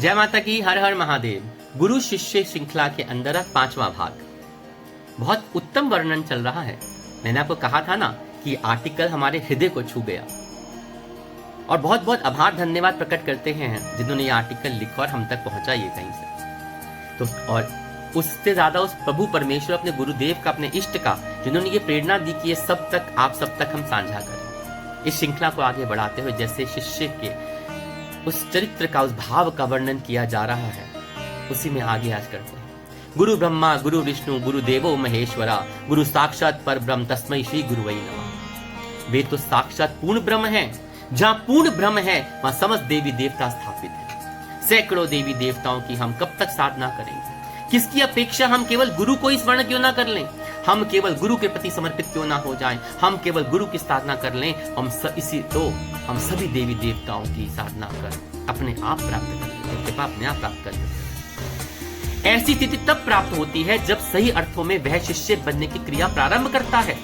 जय माता की, हर हर महादेव। गुरु शिष्य श्रृंखला के अंदर 5वां भाग। बहुत उत्तम वर्णन चल रहा है। मैंने आपको कहा था ना कि आर्टिकल हमारे हृदय को छू गया, और बहुत बहुत आभार धन्यवाद प्रकट करते हैं जिन्होंने ये आर्टिकल लिखा और हम तक पहुंचा ये कहीं से। तो और उससे ज्यादा उस प्रभु परमेश्वर, अपने गुरुदेव का, अपने इष्ट का, जिन्होंने ये प्रेरणा दी कि ये सब तक, आप सब तक हम साझा करें। इस श्रृंखला को आगे बढ़ाते हुए जैसे शिष्य के उस चरित्र का, उस भाव का वर्णन किया जा रहा है, उसी में आगे आज करते हैं। गुरु ब्रह्मा गुरु विष्णु गुरु देवो महेश्वरा, गुरु साक्षात पर ब्रह्म तस्मै श्री गुरुवै नमः। वे तो साक्षात पूर्ण ब्रह्म है। जहां पूर्ण ब्रह्म है वहां समस्त देवी देवता स्थापित है। सैकड़ों देवी देवताओं की हम कब तक साधना करेंगे? किसकी अपेक्षा हम केवल गुरु को ही स्मरण क्यों ना कर लें? हम केवल गुरु के प्रति समर्पित क्यों ना हो जाएं? हम केवल गुरु की साधना कर लें। हम सभी देवी देवताओं की साधना कर अपने आप प्राप्त कर लेते, कृपा अपने आप प्राप्त कर लेते। ऐसी स्थिति तब प्राप्त होती है जब सही अर्थों में वह शिष्य बनने की क्रिया प्रारंभ करता है।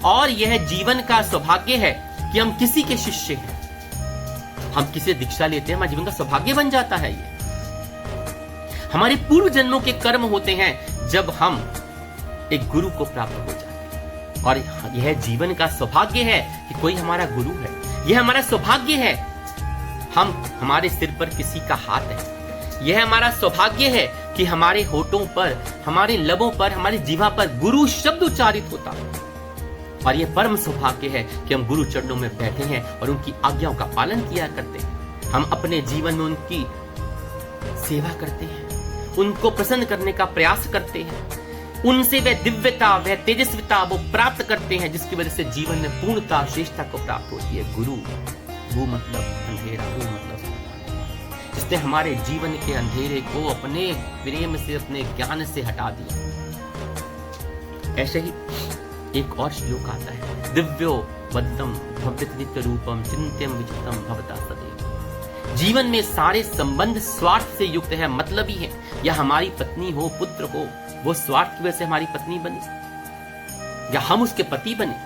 और यह जीवन का सौभाग्य है कि हम किसी के शिष्य हैं। हम किसी दीक्षा लेते हैं, हमारे जीवन का सौभाग्य बन जाता है। ये हमारे पूर्व जन्मों के कर्म होते हैं जब हम एक गुरु को प्राप्त हो जाते हैं। और यह जीवन का सौभाग्य है कि कोई हमारा गुरु है। यह हमारा सौभाग्य है हमारे सिर पर किसी का हाथ है। यह हमारा सौभाग्य है कि हमारे होठों पर, हमारे लबों पर, हमारी जीवा पर गुरु शब्द उच्चारित होता है। और यह परम सौभाग्य है कि हम गुरु चरणों में बैठे हैं और उनकी आज्ञाओं का पालन किया करते हैं। हम अपने जीवन में उनकी सेवा करते हैं, उनको प्रसन्न करने का प्रयास करते हैं। उनसे वह दिव्यता, वह तेजस्विता वो प्राप्त करते हैं जिसकी वजह से जीवन में पूर्णता, श्रेष्ठता को प्राप्त होती है। गुरु, वो मतलब अंधेरा, वो मतलब जिसने हमारे जीवन के अंधेरे को अपने प्रेम से, अपने ज्ञान से हटा दिया। ऐसे ही एक और श्लोक आता है, दिव्यो वद्दम भव्यतदित्य रूपम चिंत्यम विचित्रम भवता सदैव। जीवन में सारे संबंध स्वार्थ से युक्त है, मतलबी है। या हमारी पत्नी हो, पुत्र हो, वो स्वार्थ की वजह से हमारी पत्नी बने, या हम उसके पति बने,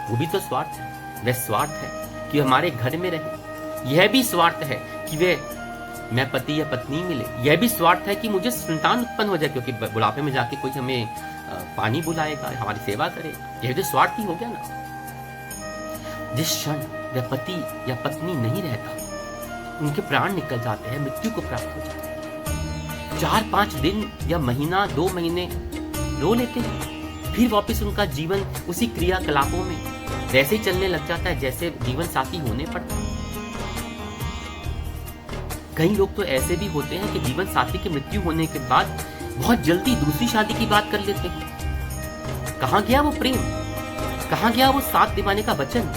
वो भी तो स्वार्थ है। वह स्वार्थ है कि हमारे घर में रहे। यह भी स्वार्थ है कि वे मैं पति या पत्नी मिले। यह भी स्वार्थ है कि मुझे संतान उत्पन्न हो जाए, क्योंकि बुढ़ापे में जाके कोई हमें पानी बुलाएगा, हमारी सेवा करेगा। यह तो स्वार्थ ही हो गया ना। जिस क्षण वह पति या पत्नी नहीं रहता, उनके प्राण निकल जाते हैं, मृत्यु को प्राप्त हो जाते हैं। 4-5 दिन या महीना, 2 महीने रो लेते हैं, फिर वापस उनका जीवन उसी क्रियाकलापों में वैसे ही चलने लग जाता है जैसे जीवन साथी होने पर था। कई लोग तो ऐसे भी होते हैं कि जीवन साथी की मृत्यु होने के बाद बहुत जल्दी दूसरी शादी की बात कर लेते हैं। कहां गया वो प्रेम? कहां गया वो साथ निभाने का वचन?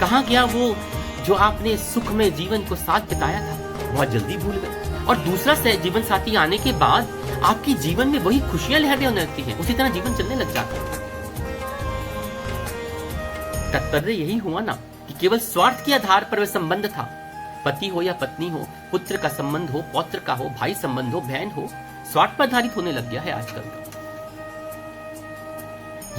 कहां गया वो जो आपने सुख में जीवन को साथ बिताया था? बहुत जल्दी भूल गए। और दूसरा जीवन साथी आने के बाद आपके जीवन में वही खुशियां लहरें होने लगती हैं, उसी तरह जीवन चलने लग जाता है। तात्पर्य यही हुआ ना कि केवल स्वार्थ के आधार पर वह संबंध था। पति हो या पत्नी हो, पुत्र का संबंध हो, पौत्र का हो, भाई संबंध हो, बहन हो, स्वार्थ पर आधारित होने लग गया है आजकल का।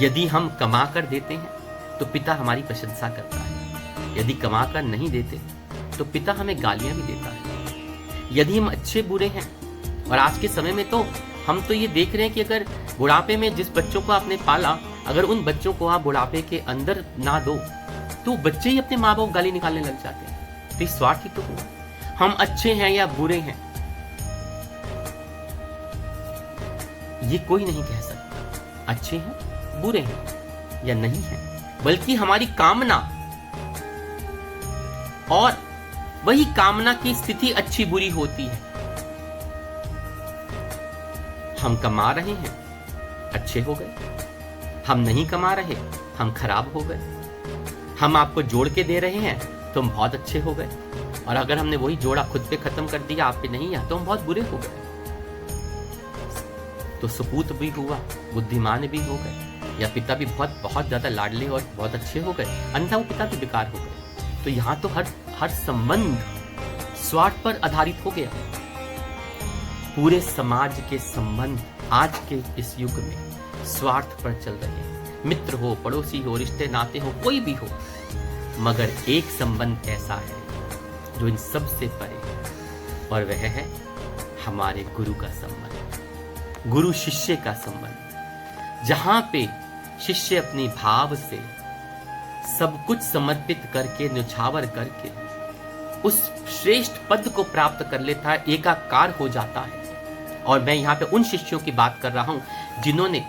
यदि हम कमा कर देते हैं तो पिता हमारी प्रशंसा करता है। यदि कमा कर नहीं देते तो पिता हमें गालियां भी देता है। यदि हम अच्छे बुरे हैं, और आज के समय में तो हम तो ये देख रहे हैं कि अगर बुढ़ापे में जिस बच्चों को आपने पाला, अगर उन बच्चों को आप बुढ़ापे के अंदर ना दो तो बच्चे ही अपने माँ बाप गाली निकालने लग जाते हैं। तो स्वार्थ ही तो हुआ। हम अच्छे हैं या बुरे हैं, ये कोई नहीं कह सकता। अच्छे हैं, बुरे हैं या नहीं हैं, बल्कि हमारी कामना, और वही कामना की स्थिति अच्छी बुरी होती है। हम कमा रहे हैं, अच्छे हो गए। हम नहीं कमा रहे, हम खराब हो गए। हम आपको जोड़ के दे रहे हैं तो हम बहुत अच्छे हो गए, और अगर हमने वही जोड़ा खुद पे खत्म कर दिया, आप पे नहीं है, तो हम बहुत बुरे हो गए। तो सपूत भी हुआ, बुद्धिमान भी हो गए, या पिता भी बहुत ज्यादा लाडले और बहुत अच्छे हो गए, अन्यथा वो पिता भी बेकार हो गए। तो यहाँ तो हर संबंध स्वार्थ पर आधारित हो गया। पूरे समाज के संबंध आज के इस युग में स्वार्थ पर चल रहे हैं। मित्र हो, पड़ोसी हो, रिश्ते नाते हो, कोई भी हो, मगर एक संबंध ऐसा है जो इन सब से परे है, और वह है हमारे गुरु का संबंध, गुरु शिष्य का संबंध, जहां पे शिष्य अपनी भाव से सब कुछ समर्पित करके, न्यौछावर करके उस श्रेष्ठ पद को प्राप्त कर लेता है, एकाकार हो जाता है। और मैं यहां पे उन शिष्यों की बात कर रहा हूं जिन्होंने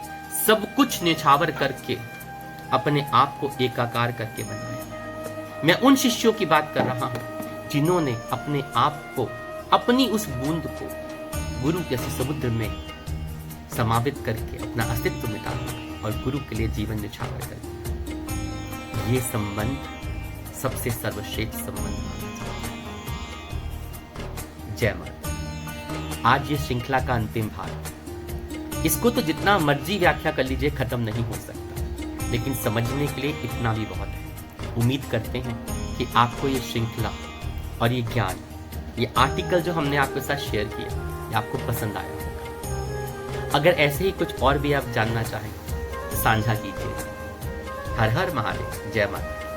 सब कुछ न्यौछावर करके अपने आप को एकाकार करके बनाया। मैं उन शिष्यों की बात कर रहा हूं जिन्होंने अपने आप को, अपनी उस बूंद को गुरु के समुद्र में समावित करके अपना अस्तित्व मिटा और गुरु के लिए जीवन न्यौछावर कर दिया। ये संबंध सबसे सर्वश्रेष्ठ संबंध माना जाता है। जय माता। आज ये श्रृंखला का अंतिम भाग, इसको तो जितना मर्जी व्याख्या कर लीजिए खत्म नहीं हो सकता, लेकिन समझने के लिए इतना भी बहुत है। उम्मीद करते हैं कि आपको ये श्रृंखला और ये ज्ञान, ये आर्टिकल जो हमने आपके साथ शेयर किया, ये आपको पसंद आया होगा। अगर ऐसे ही कुछ और भी आप जानना चाहें तो साझा कीजिए। हर हर महादेव। जय माता।